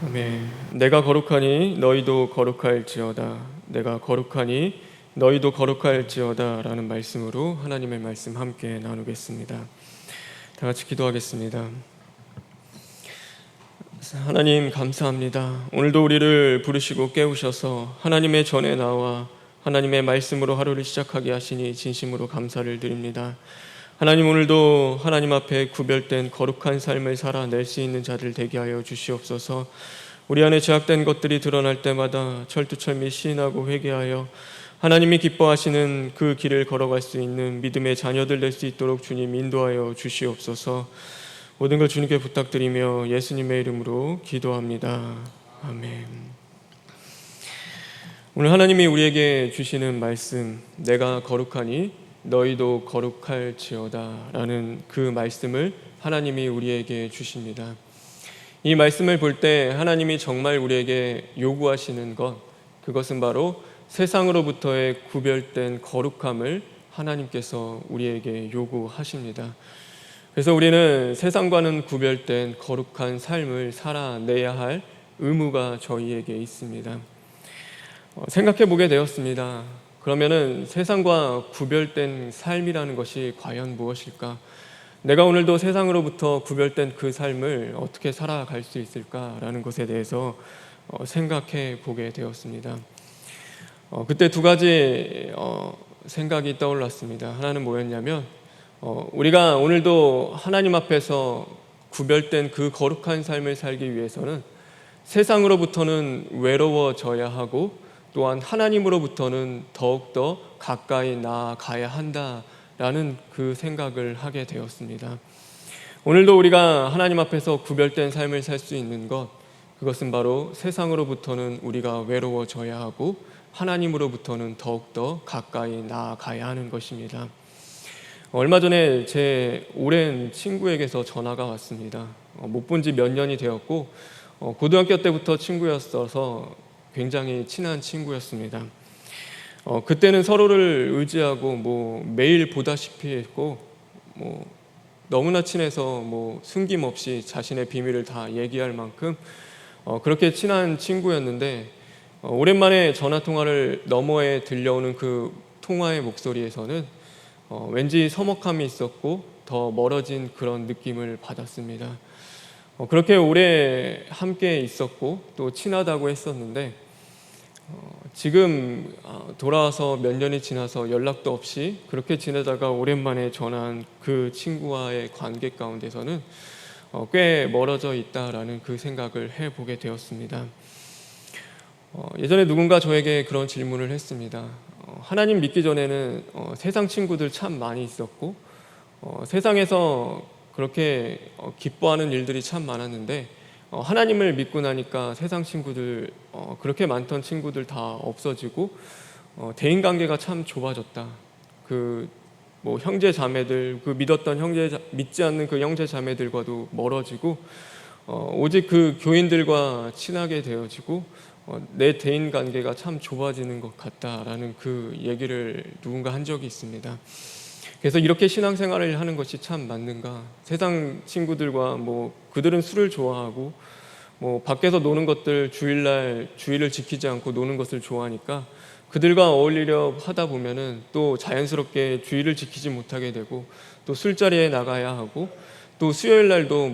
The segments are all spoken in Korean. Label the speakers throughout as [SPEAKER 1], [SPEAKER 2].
[SPEAKER 1] 아멘. 내가 거룩하니 너희도 거룩할지어다. 내가 거룩하니 너희도 거룩할지어다 라는 말씀으로 하나님의 말씀 함께 나누겠습니다. 다 같이 기도하겠습니다. 하나님 감사합니다. 오늘도 우리를 부르시고 깨우셔서 하나님의 전에 나와 하나님의 말씀으로 하루를 시작하게 하시니 진심으로 감사를 드립니다. 하나님, 오늘도 하나님 앞에 구별된 거룩한 삶을 살아낼 수 있는 자들 되게 하여 주시옵소서. 우리 안에 죄악된 것들이 드러날 때마다 철두철미 시인하고 회개하여 하나님이 기뻐하시는 그 길을 걸어갈 수 있는 믿음의 자녀들 될 수 있도록 주님 인도하여 주시옵소서. 모든 걸 주님께 부탁드리며 예수님의 이름으로 기도합니다. 아멘. 오늘 하나님이 우리에게 주시는 말씀, 내가 거룩하니 너희도 거룩할지어다 라는 그 말씀을 하나님이 우리에게 주십니다. 이 말씀을 볼 때 하나님이 정말 우리에게 요구하시는 것, 그것은 바로 세상으로부터의 구별된 거룩함을 하나님께서 우리에게 요구하십니다. 그래서 우리는 세상과는 구별된 거룩한 삶을 살아내야 할 의무가 저희에게 있습니다. 생각해 보게 되었습니다. 그러면은 세상과 구별된 삶이라는 것이 과연 무엇일까? 내가 오늘도 세상으로부터 구별된 그 삶을 어떻게 살아갈 수 있을까라는 것에 대해서 생각해 보게 되었습니다. 그때 두 가지 생각이 떠올랐습니다. 하나는 뭐였냐면 우리가 오늘도 하나님 앞에서 구별된 그 거룩한 삶을 살기 위해서는 세상으로부터는 외로워져야 하고 또한 하나님으로부터는 더욱더 가까이 나아가야 한다라는 그 생각을 하게 되었습니다. 오늘도 우리가 하나님 앞에서 구별된 삶을 살 수 있는 것, 그것은 바로 세상으로부터는 우리가 외로워져야 하고 하나님으로부터는 더욱더 가까이 나아가야 하는 것입니다. 얼마 전에 제 오랜 친구에게서 전화가 왔습니다. 못 본 지 몇 년이 되었고 고등학교 때부터 친구였어서 굉장히 친한 친구였습니다. 그때는 서로를 의지하고 매일 보다시피 했고 너무나 친해서 숨김없이 자신의 비밀을 다 얘기할 만큼 그렇게 친한 친구였는데 오랜만에 전화통화를 너머에 들려오는 그 통화의 목소리에서는 왠지 서먹함이 있었고 더 멀어진 그런 느낌을 받았습니다. 그렇게 오래 함께 있었고 또 친하다고 했었는데 지금 돌아와서 몇 년이 지나서 연락도 없이 그렇게 지내다가 오랜만에 전화한 그 친구와의 관계 가운데서는 꽤 멀어져 있다라는 그 생각을 해보게 되었습니다. 예전에 누군가 저에게 그런 질문을 했습니다. 하나님 믿기 전에는 세상 친구들 참 많이 있었고 세상에서 그렇게 기뻐하는 일들이 참 많았는데 하나님을 믿고 나니까 세상 친구들 그렇게 많던 친구들 다 없어지고 대인관계가 참 좁아졌다. 형제 자매들, 믿지 않는 그 형제 자매들과도 멀어지고 오직 그 교인들과 친하게 되어지고 내 대인관계가 참 좁아지는 것 같다라는 그 얘기를 누군가 한 적이 있습니다. 그래서 이렇게 신앙생활을 하는 것이 참 맞는가? 세상 친구들과 그들은 술을 좋아하고 밖에서 노는 것들 주의를 지키지 않고 노는 것을 좋아하니까 그들과 어울리려 하다 보면은 또 자연스럽게 주의를 지키지 못하게 되고 또 술자리에 나가야 하고 또 수요일 날도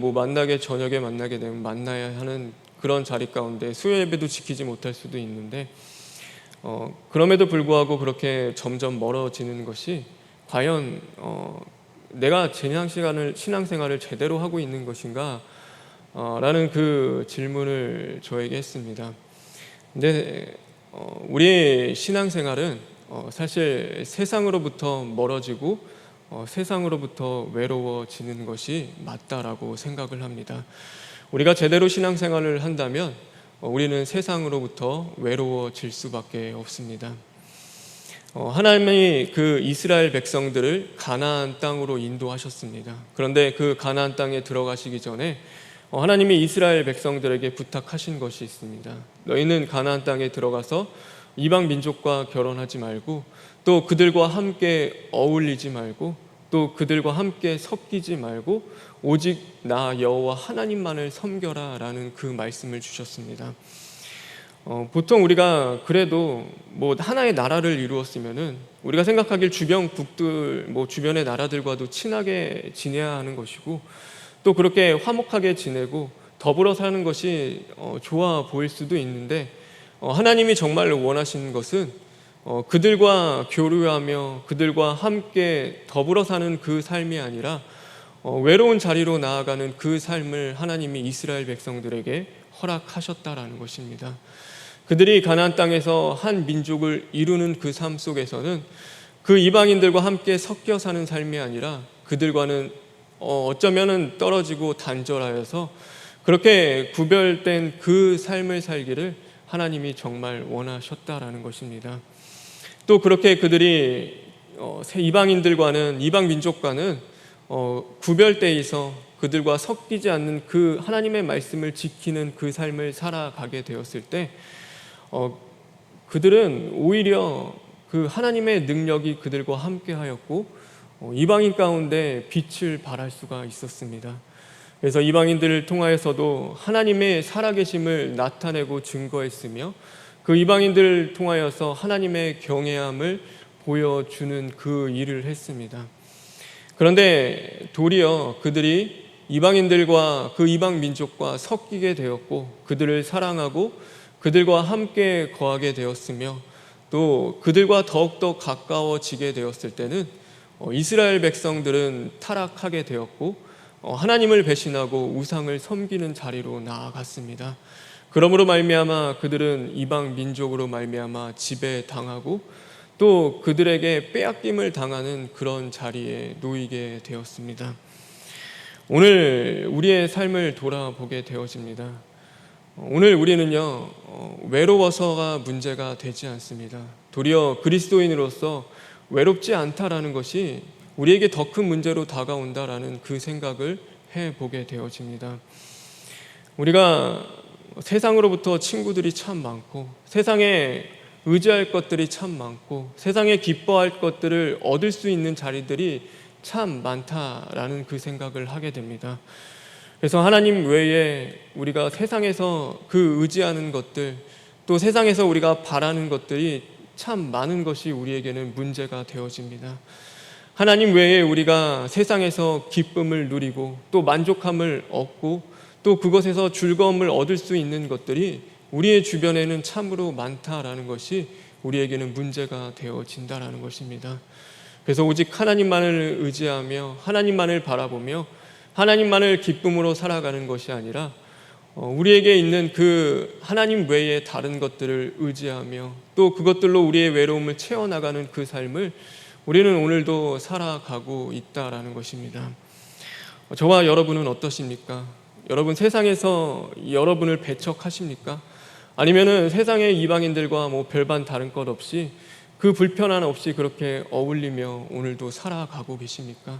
[SPEAKER 1] 저녁에 만나게 되면 만나야 하는 그런 자리 가운데 수요 예배도 지키지 못할 수도 있는데 그럼에도 불구하고 그렇게 점점 멀어지는 것이 과연 내가 신앙생활을 제대로 하고 있는 것인가? 라는 그 질문을 저에게 했습니다. 근데 우리의 신앙생활은 사실 세상으로부터 멀어지고 세상으로부터 외로워지는 것이 맞다라고 생각을 합니다. 우리가 제대로 신앙생활을 한다면 우리는 세상으로부터 외로워질 수밖에 없습니다. 하나님이 그 이스라엘 백성들을 가나안 땅으로 인도하셨습니다. 그런데 그 가나안 땅에 들어가시기 전에 하나님이 이스라엘 백성들에게 부탁하신 것이 있습니다. 너희는 가나안 땅에 들어가서 이방 민족과 결혼하지 말고 또 그들과 함께 어울리지 말고 또 그들과 함께 섞이지 말고 오직 나 여호와 하나님만을 섬겨라 라는 그 말씀을 주셨습니다. 보통 우리가 그래도 뭐 하나의 나라를 이루었으면은 우리가 생각하길 주변국들, 뭐 주변의 나라들과도 친하게 지내야 하는 것이고, 또 그렇게 화목하게 지내고 더불어 사는 것이 좋아 보일 수도 있는데, 하나님이 정말 원하시는 것은 그들과 교류하며 그들과 함께 더불어 사는 그 삶이 아니라 외로운 자리로 나아가는 그 삶을 하나님이 이스라엘 백성들에게 허락하셨다라는 것입니다. 그들이 가나안 땅에서 한 민족을 이루는 그 삶 속에서는 그 이방인들과 함께 섞여 사는 삶이 아니라 그들과는 어쩌면은 떨어지고 단절하여서 그렇게 구별된 그 삶을 살기를 하나님이 정말 원하셨다라는 것입니다. 또 그렇게 그들이 이방인들과는, 이방 민족과는 구별되어 있어 그들과 섞이지 않는 그 하나님의 말씀을 지키는 그 삶을 살아가게 되었을 때 그들은 오히려 그 하나님의 능력이 그들과 함께 하였고 이방인 가운데 빛을 발할 수가 있었습니다. 그래서 이방인들을 통하여서도 하나님의 살아계심을 나타내고 증거했으며 그 이방인들을 통하여서 하나님의 경외함을 보여주는 그 일을 했습니다. 그런데 도리어 그들이 이방인들과 그 이방 민족과 섞이게 되었고 그들을 사랑하고 그들과 함께 거하게 되었으며 또 그들과 더욱더 가까워지게 되었을 때는 이스라엘 백성들은 타락하게 되었고 하나님을 배신하고 우상을 섬기는 자리로 나아갔습니다. 그러므로 말미암아 그들은 이방 민족으로 말미암아 지배당하고 또 그들에게 빼앗김을 당하는 그런 자리에 놓이게 되었습니다. 오늘 우리의 삶을 돌아보게 되어집니다. 오늘 우리는요 외로워서가 문제가 되지 않습니다. 도리어 그리스도인으로서 외롭지 않다라는 것이 우리에게 더 큰 문제로 다가온다라는 그 생각을 해보게 되어집니다. 우리가 세상으로부터 친구들이 참 많고 세상에 의지할 것들이 참 많고 세상에 기뻐할 것들을 얻을 수 있는 자리들이 참 많다라는 그 생각을 하게 됩니다. 그래서 하나님 외에 우리가 세상에서 그 의지하는 것들 또 세상에서 우리가 바라는 것들이 참 많은 것이 우리에게는 문제가 되어집니다. 하나님 외에 우리가 세상에서 기쁨을 누리고 또 만족함을 얻고 또 그것에서 즐거움을 얻을 수 있는 것들이 우리의 주변에는 참으로 많다라는 것이 우리에게는 문제가 되어진다라는 것입니다. 그래서 오직 하나님만을 의지하며 하나님만을 바라보며 하나님만을 기쁨으로 살아가는 것이 아니라 우리에게 있는 그 하나님 외에 다른 것들을 의지하며 또 그것들로 우리의 외로움을 채워나가는 그 삶을 우리는 오늘도 살아가고 있다라는 것입니다. 저와 여러분은 어떠십니까? 여러분 세상에서 여러분을 배척하십니까? 아니면은 세상의 이방인들과 뭐 별반 다른 것 없이 그 불편함 없이 그렇게 어울리며 오늘도 살아가고 계십니까?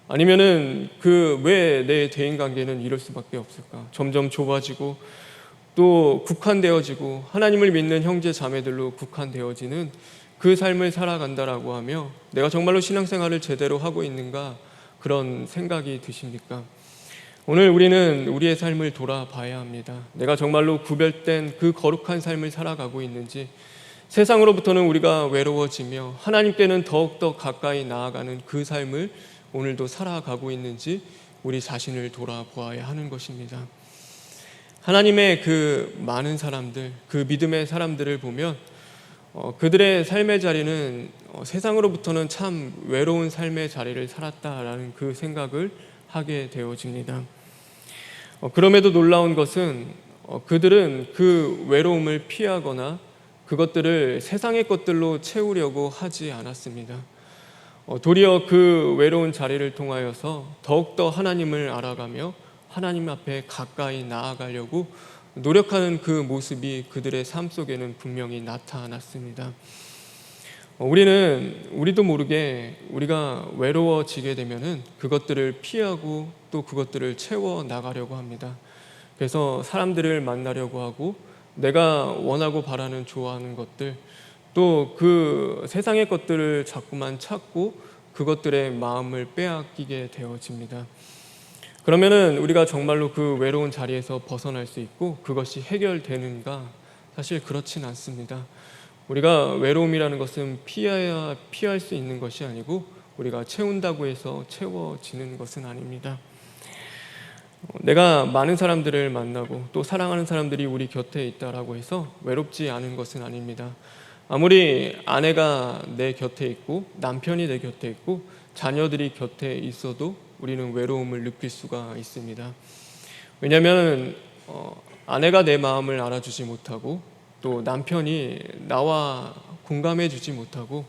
[SPEAKER 1] 아니면은 그 왜 내 대인 관계는 이럴 수밖에 없을까? 점점 좁아지고 또 국한되어지고 하나님을 믿는 형제 자매들로 국한되어지는 그 삶을 살아간다라고 하며 내가 정말로 신앙생활을 제대로 하고 있는가 그런 생각이 드십니까? 오늘 우리는 우리의 삶을 돌아봐야 합니다. 내가 정말로 구별된 그 거룩한 삶을 살아가고 있는지 세상으로부터는 우리가 외로워지며 하나님께는 더욱더 가까이 나아가는 그 삶을 오늘도 살아가고 있는지 우리 자신을 돌아보아야 하는 것입니다. 하나님의 그 많은 사람들, 그 믿음의 사람들을 보면 그들의 삶의 자리는 세상으로부터는 참 외로운 삶의 자리를 살았다라는 그 생각을 하게 되어집니다. 그럼에도 놀라운 것은 그들은 그 외로움을 피하거나 그것들을 세상의 것들로 채우려고 하지 않았습니다. 도리어 그 외로운 자리를 통하여서 더욱더 하나님을 알아가며 하나님 앞에 가까이 나아가려고 노력하는 그 모습이 그들의 삶 속에는 분명히 나타났습니다. 우리도 모르게 우리가 외로워지게 되면은 그것들을 피하고 또 그것들을 채워 나가려고 합니다. 그래서 사람들을 만나려고 하고 내가 원하고 바라는 좋아하는 것들 또 그 세상의 것들을 자꾸만 찾고 그것들의 마음을 빼앗기게 되어집니다. 그러면은 우리가 정말로 그 외로운 자리에서 벗어날 수 있고 그것이 해결되는가? 사실 그렇진 않습니다. 우리가 외로움이라는 것은 피할 수 있는 것이 아니고 우리가 채운다고 해서 채워지는 것은 아닙니다. 내가 많은 사람들을 만나고 또 사랑하는 사람들이 우리 곁에 있다라고 해서 외롭지 않은 것은 아닙니다. 아무리 아내가 내 곁에 있고 남편이 내 곁에 있고 자녀들이 곁에 있어도 우리는 외로움을 느낄 수가 있습니다. 왜냐하면 아내가 내 마음을 알아주지 못하고 또 남편이 나와 공감해 주지 못하고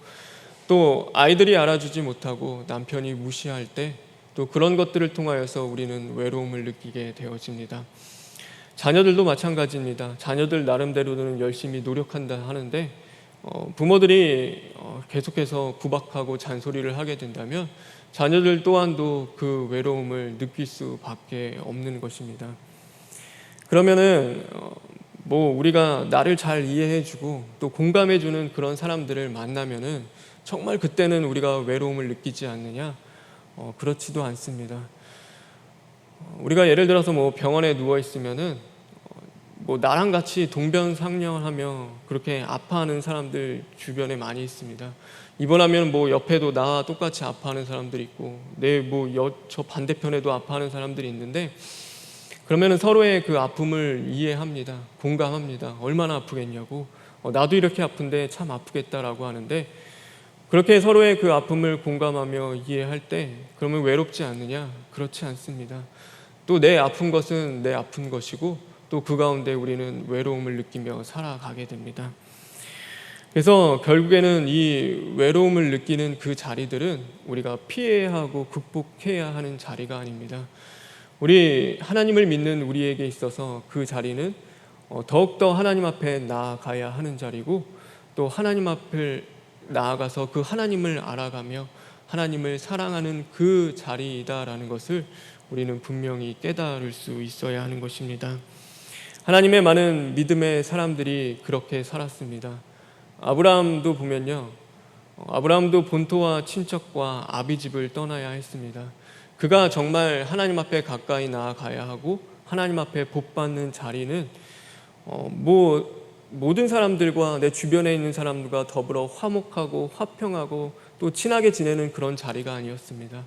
[SPEAKER 1] 또 아이들이 알아주지 못하고 남편이 무시할 때 또 그런 것들을 통하여서 우리는 외로움을 느끼게 되어집니다. 자녀들도 마찬가지입니다. 자녀들 나름대로는 열심히 노력한다 하는데 부모들이 계속해서 구박하고 잔소리를 하게 된다면 자녀들 또한도 그 외로움을 느낄 수밖에 없는 것입니다. 그러면은 우리가 나를 잘 이해해주고 또 공감해주는 그런 사람들을 만나면은 정말 그때는 우리가 외로움을 느끼지 않느냐? 그렇지도 않습니다. 우리가 예를 들어서 병원에 누워 있으면은 나랑 같이 동병상련하며 그렇게 아파하는 사람들 주변에 많이 있습니다. 입원하면 옆에도 나와 똑같이 아파하는 사람들이 있고 저 반대편에도 아파하는 사람들이 있는데 그러면은 서로의 그 아픔을 이해합니다. 공감합니다. 얼마나 아프겠냐고. 나도 이렇게 아픈데 참 아프겠다라고 하는데 그렇게 서로의 그 아픔을 공감하며 이해할 때 그러면 외롭지 않느냐? 그렇지 않습니다. 또 내 아픈 것은 내 아픈 것이고 또 그 가운데 우리는 외로움을 느끼며 살아가게 됩니다. 그래서 결국에는 이 외로움을 느끼는 그 자리들은 우리가 피해야 하고 극복해야 하는 자리가 아닙니다. 우리 하나님을 믿는 우리에게 있어서 그 자리는 더욱더 하나님 앞에 나아가야 하는 자리고 또 하나님 앞을 나아가서 그 하나님을 알아가며 하나님을 사랑하는 그 자리이다라는 것을 우리는 분명히 깨달을 수 있어야 하는 것입니다. 하나님의 많은 믿음의 사람들이 그렇게 살았습니다. 아브라함도 보면요, 아브라함도 본토와 친척과 아비집을 떠나야 했습니다. 그가 정말 하나님 앞에 가까이 나아가야 하고 하나님 앞에 복받는 자리는 모든 사람들과 내 주변에 있는 사람들과 더불어 화목하고 화평하고 또 친하게 지내는 그런 자리가 아니었습니다.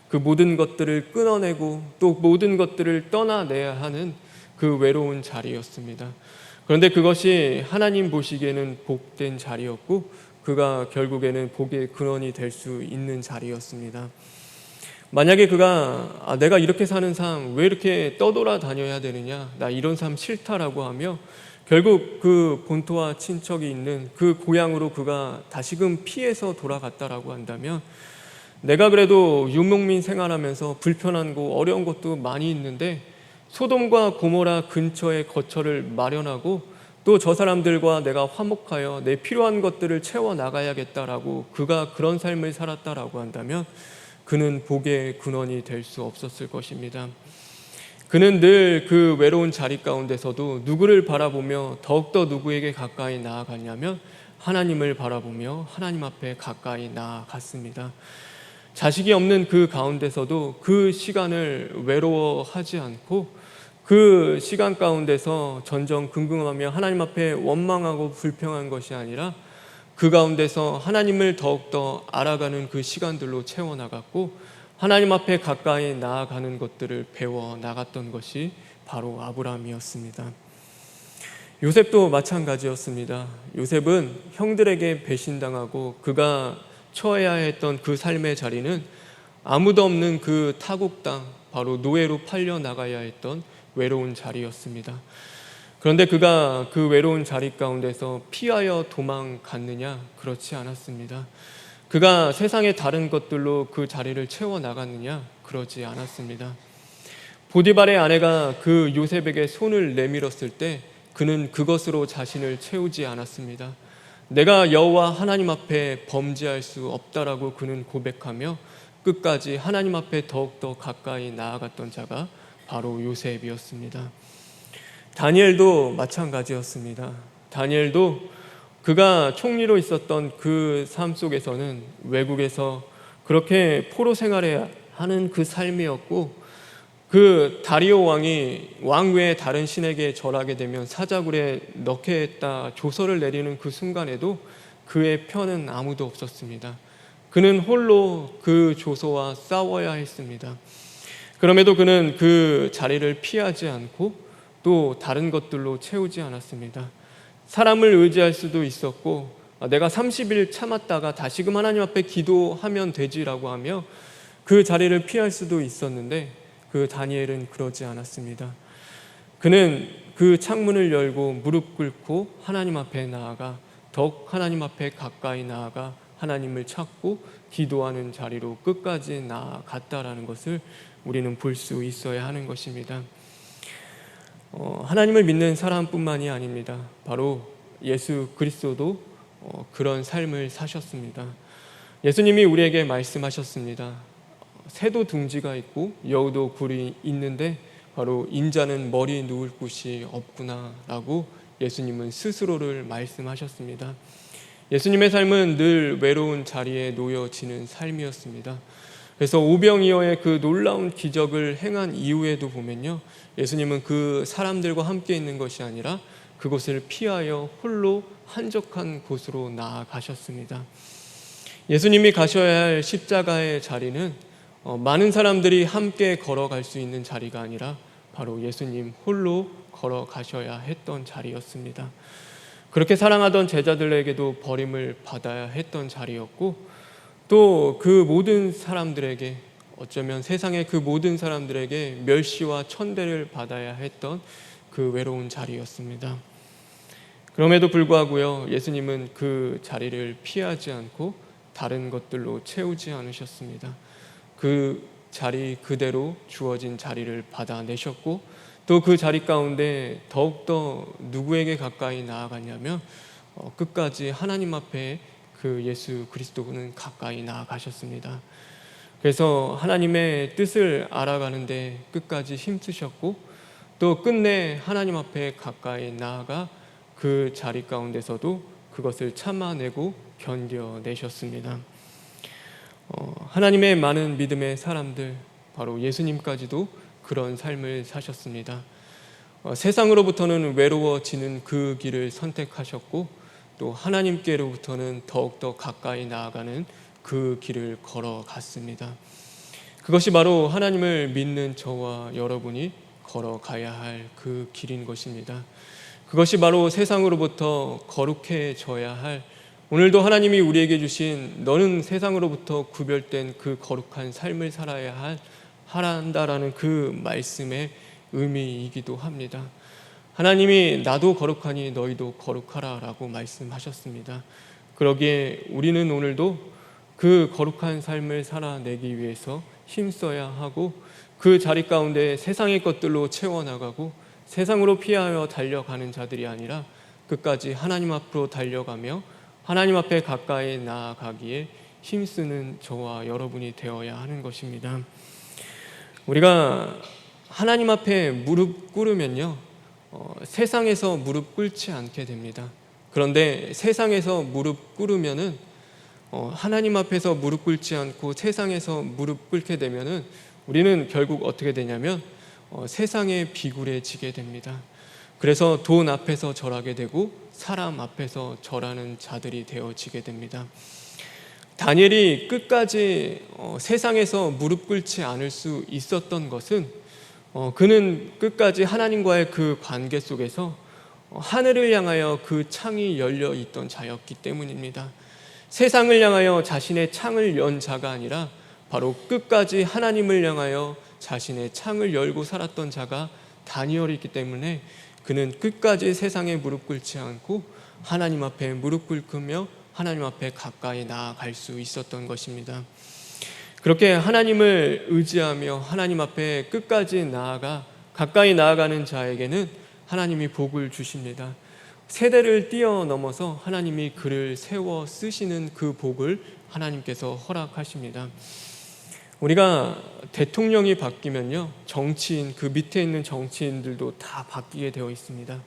[SPEAKER 1] 그 모든 것들을 끊어내고 또 모든 것들을 떠나내야 하는 그 외로운 자리였습니다. 그런데 그것이 하나님 보시기에는 복된 자리였고 그가 결국에는 복의 근원이 될 수 있는 자리였습니다. 만약에 그가 내가 이렇게 사는 삶 왜 이렇게 떠돌아다녀야 되느냐, 나 이런 삶 싫다라고 하며 결국 그 본토와 친척이 있는 그 고향으로 그가 다시금 피해서 돌아갔다라고 한다면 내가 그래도 유목민 생활하면서 불편한 거 어려운 것도 많이 있는데 소돔과 고모라 근처에 거처를 마련하고 또 저 사람들과 내가 화목하여 내 필요한 것들을 채워 나가야겠다라고 그가 그런 삶을 살았다라고 한다면 그는 복의 근원이 될 수 없었을 것입니다. 그는 늘 그 외로운 자리 가운데서도 누구를 바라보며 더욱더 누구에게 가까이 나아갔냐면 하나님을 바라보며 하나님 앞에 가까이 나아갔습니다. 자식이 없는 그 가운데서도 그 시간을 외로워하지 않고 그 시간 가운데서 전전긍긍하며 하나님 앞에 원망하고 불평한 것이 아니라 그 가운데서 하나님을 더욱더 알아가는 그 시간들로 채워나갔고 하나님 앞에 가까이 나아가는 것들을 배워 나갔던 것이 바로 아브라함이었습니다. 요셉도 마찬가지였습니다. 요셉은 형들에게 배신당하고 그가 처해야 했던 그 삶의 자리는 아무도 없는 그 타국 땅, 바로 노예로 팔려 나가야 했던 외로운 자리였습니다. 그런데 그가 그 외로운 자리 가운데서 피하여 도망갔느냐? 그렇지 않았습니다. 그가 세상의 다른 것들로 그 자리를 채워나갔느냐? 그러지 않았습니다. 보디발의 아내가 그 요셉에게 손을 내밀었을 때 그는 그것으로 자신을 채우지 않았습니다. 내가 여호와 하나님 앞에 범죄할 수 없다라고 그는 고백하며 끝까지 하나님 앞에 더욱더 가까이 나아갔던 자가 바로 요셉이었습니다. 다니엘도 마찬가지였습니다. 다니엘도 그가 총리로 있었던 그 삶 속에서는 외국에서 그렇게 포로 생활에 하는 그 삶이었고, 그 다리오 왕이 왕 외에 다른 신에게 절하게 되면 사자굴에 넣게 했다 조서를 내리는 그 순간에도 그의 편은 아무도 없었습니다. 그는 홀로 그 조서와 싸워야 했습니다. 그럼에도 그는 그 자리를 피하지 않고 또 다른 것들로 채우지 않았습니다. 사람을 의지할 수도 있었고, 내가 30일 참았다가 다시금 하나님 앞에 기도하면 되지라고 하며 그 자리를 피할 수도 있었는데, 그 다니엘은 그러지 않았습니다. 그는 그 창문을 열고 무릎 꿇고 하나님 앞에 나아가 더욱 하나님 앞에 가까이 나아가 하나님을 찾고 기도하는 자리로 끝까지 나아갔다라는 것을 우리는 볼 수 있어야 하는 것입니다. 하나님을 믿는 사람뿐만이 아닙니다. 바로 예수 그리스도도 그런 삶을 사셨습니다. 예수님이 우리에게 말씀하셨습니다. 새도 둥지가 있고 여우도 굴이 있는데 바로 인자는 머리 누울 곳이 없구나 라고 예수님은 스스로를 말씀하셨습니다. 예수님의 삶은 늘 외로운 자리에 놓여지는 삶이었습니다. 그래서 오병이어의 그 놀라운 기적을 행한 이후에도 보면요, 예수님은 그 사람들과 함께 있는 것이 아니라 그곳을 피하여 홀로 한적한 곳으로 나아가셨습니다. 예수님이 가셔야 할 십자가의 자리는 많은 사람들이 함께 걸어갈 수 있는 자리가 아니라 바로 예수님 홀로 걸어가셔야 했던 자리였습니다. 그렇게 사랑하던 제자들에게도 버림을 받아야 했던 자리였고, 또 그 모든 사람들에게, 어쩌면 세상의 그 모든 사람들에게 멸시와 천대를 받아야 했던 그 외로운 자리였습니다. 그럼에도 불구하고요, 예수님은 그 자리를 피하지 않고 다른 것들로 채우지 않으셨습니다. 그 자리 그대로 주어진 자리를 받아내셨고, 또 그 자리 가운데 더욱더 누구에게 가까이 나아갔냐면 끝까지 하나님 앞에 그 예수 그리스도는 가까이 나아가셨습니다. 그래서 하나님의 뜻을 알아가는데 끝까지 힘쓰셨고, 또 끝내 하나님 앞에 가까이 나아가 그 자리 가운데서도 그것을 참아내고 견뎌내셨습니다. 하나님의 많은 믿음의 사람들, 바로 예수님까지도 그런 삶을 사셨습니다. 세상으로부터는 외로워지는 그 길을 선택하셨고, 또 하나님께로부터는 더욱더 가까이 나아가는 그 길을 걸어갔습니다. 그것이 바로 하나님을 믿는 저와 여러분이 걸어가야 할 그 길인 것입니다. 그것이 바로 세상으로부터 거룩해져야 할, 오늘도 하나님이 우리에게 주신 너는 세상으로부터 구별된 그 거룩한 삶을 살아야 한다라는 그 말씀의 의미이기도 합니다. 하나님이 나도 거룩하니 너희도 거룩하라 라고 말씀하셨습니다. 그러기에 우리는 오늘도 그 거룩한 삶을 살아내기 위해서 힘써야 하고, 그 자리 가운데 세상의 것들로 채워나가고 세상으로 피하여 달려가는 자들이 아니라 끝까지 하나님 앞으로 달려가며 하나님 앞에 가까이 나아가기에 힘쓰는 저와 여러분이 되어야 하는 것입니다. 우리가 하나님 앞에 무릎 꿇으면요, 세상에서 무릎 꿇지 않게 됩니다. 그런데 세상에서 무릎 꿇으면은 하나님 앞에서 무릎 꿇지 않고 세상에서 무릎 꿇게 되면은 우리는 결국 어떻게 되냐면 세상에 비굴해지게 됩니다. 그래서 돈 앞에서 절하게 되고 사람 앞에서 절하는 자들이 되어지게 됩니다. 다니엘이 끝까지 세상에서 무릎 꿇지 않을 수 있었던 것은 그는 끝까지 하나님과의 그 관계 속에서 하늘을 향하여 그 창이 열려 있던 자였기 때문입니다. 세상을 향하여 자신의 창을 연 자가 아니라 바로 끝까지 하나님을 향하여 자신의 창을 열고 살았던 자가 다니엘이기 때문에 그는 끝까지 세상에 무릎 꿇지 않고 하나님 앞에 무릎 꿇으며 하나님 앞에 가까이 나아갈 수 있었던 것입니다. 그렇게 하나님을 의지하며 하나님 앞에 끝까지 나아가 가까이 나아가는 자에게는 하나님이 복을 주십니다. 세대를 뛰어넘어서 하나님이 그를 세워 쓰시는 그 복을 하나님께서 허락하십니다. 우리가 대통령이 바뀌면요, 정치인, 그 밑에 있는 정치인들도 다 바뀌게 되어 있습니다.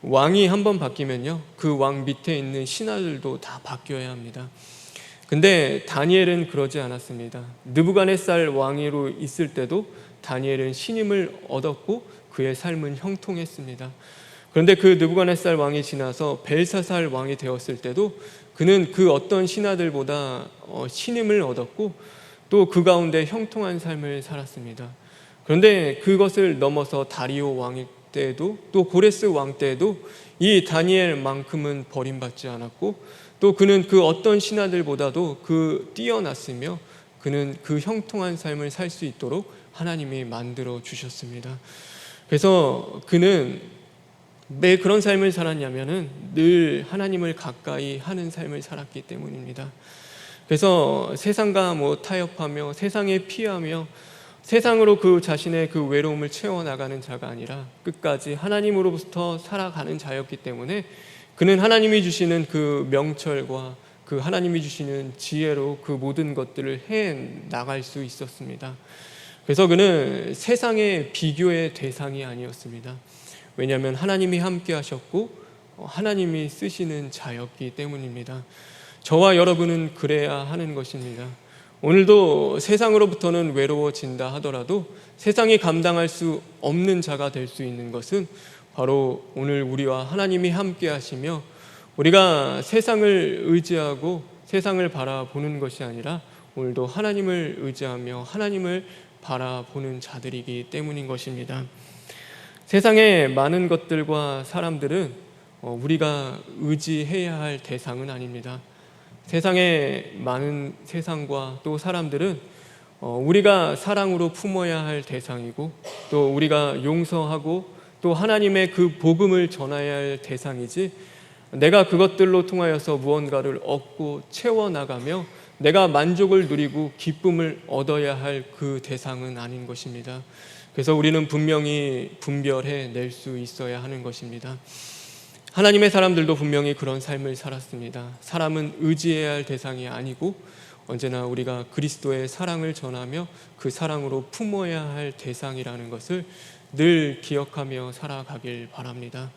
[SPEAKER 1] 왕이 한번 바뀌면요, 그 왕 밑에 있는 신하들도 다 바뀌어야 합니다. 근데 다니엘은 그러지 않았습니다. 느부갓네살 왕으로 있을 때도 다니엘은 신임을 얻었고 그의 삶은 형통했습니다. 그런데 그 느부갓네살 왕이 지나서 벨사살 왕이 되었을 때도 그는 그 어떤 신하들보다 신임을 얻었고 또 그 가운데 형통한 삶을 살았습니다. 그런데 그것을 넘어서 다리오 왕 때에도 또 고레스 왕 때에도 이 다니엘만큼은 버림받지 않았고 또 그는 그 어떤 신하들보다도 뛰어났으며 그는 그 형통한 삶을 살 수 있도록 하나님이 만들어 주셨습니다. 그래서 그는 왜 그런 삶을 살았냐면은 늘 하나님을 가까이 하는 삶을 살았기 때문입니다. 그래서 세상과 타협하며 세상에 피하며 세상으로 그 자신의 그 외로움을 채워나가는 자가 아니라 끝까지 하나님으로부터 살아가는 자였기 때문에 그는 하나님이 주시는 그 명철과 그 하나님이 주시는 지혜로 그 모든 것들을 해 나갈 수 있었습니다. 그래서 그는 세상의 비교의 대상이 아니었습니다. 왜냐하면 하나님이 함께 하셨고 하나님이 쓰시는 자였기 때문입니다. 저와 여러분은 그래야 하는 것입니다. 오늘도 세상으로부터는 외로워진다 하더라도 세상이 감당할 수 없는 자가 될 수 있는 것은 바로 오늘 우리와 하나님이 함께 하시며 우리가 세상을 의지하고 세상을 바라보는 것이 아니라 오늘도 하나님을 의지하며 하나님을 바라보는 자들이기 때문인 것입니다. 세상의 많은 것들과 사람들은 우리가 의지해야 할 대상은 아닙니다. 세상의 많은 세상과 또 사람들은 우리가 사랑으로 품어야 할 대상이고 또 우리가 용서하고 또 하나님의 그 복음을 전해야 할 대상이지 내가 그것들로 통하여서 무언가를 얻고 채워나가며 내가 만족을 누리고 기쁨을 얻어야 할 그 대상은 아닌 것입니다. 그래서 우리는 분명히 분별해 낼 수 있어야 하는 것입니다. 하나님의 사람들도 분명히 그런 삶을 살았습니다. 사람은 의지해야 할 대상이 아니고 언제나 우리가 그리스도의 사랑을 전하며 그 사랑으로 품어야 할 대상이라는 것을 늘 기억하며 살아가길 바랍니다.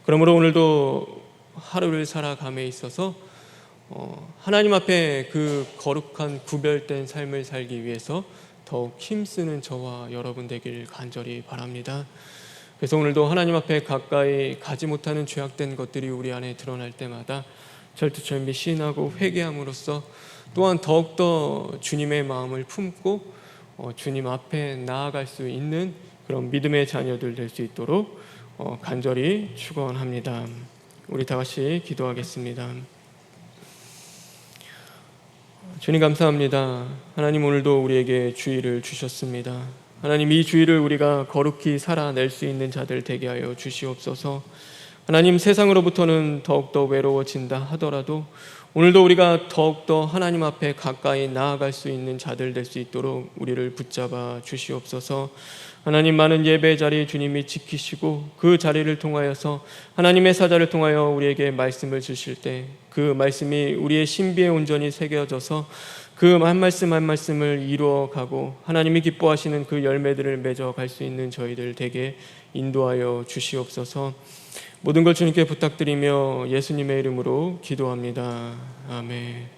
[SPEAKER 1] 그러므로 오늘도 하루를 살아감에 있어서 하나님 앞에 그 거룩한 구별된 삶을 살기 위해서 더욱 힘쓰는 저와 여러분 되길 간절히 바랍니다. 그래서 오늘도 하나님 앞에 가까이 가지 못하는 죄악된 것들이 우리 안에 드러날 때마다 철두철미 시인하고 회개함으로써 또한 더욱더 주님의 마음을 품고 주님 앞에 나아갈 수 있는 그런 믿음의 자녀들 될 수 있도록 간절히 축원합니다. 우리 다 같이 기도하겠습니다. 주님 감사합니다. 하나님 오늘도 우리에게 주의를 주셨습니다. 하나님 이 주의를 우리가 거룩히 살아낼 수 있는 자들 되게 하여 주시옵소서. 하나님 세상으로부터는 더욱더 외로워진다 하더라도 오늘도 우리가 더욱더 하나님 앞에 가까이 나아갈 수 있는 자들 될 수 있도록 우리를 붙잡아 주시옵소서. 하나님 많은 예배 자리 주님이 지키시고 그 자리를 통하여서 하나님의 사자를 통하여 우리에게 말씀을 주실 때 그 말씀이 우리의 신비에 온전히 새겨져서 그 한 말씀 한 말씀을 이루어가고 하나님이 기뻐하시는 그 열매들을 맺어갈 수 있는 저희들 되게 인도하여 주시옵소서. 모든 걸 주님께 부탁드리며 예수님의 이름으로 기도합니다. 아멘.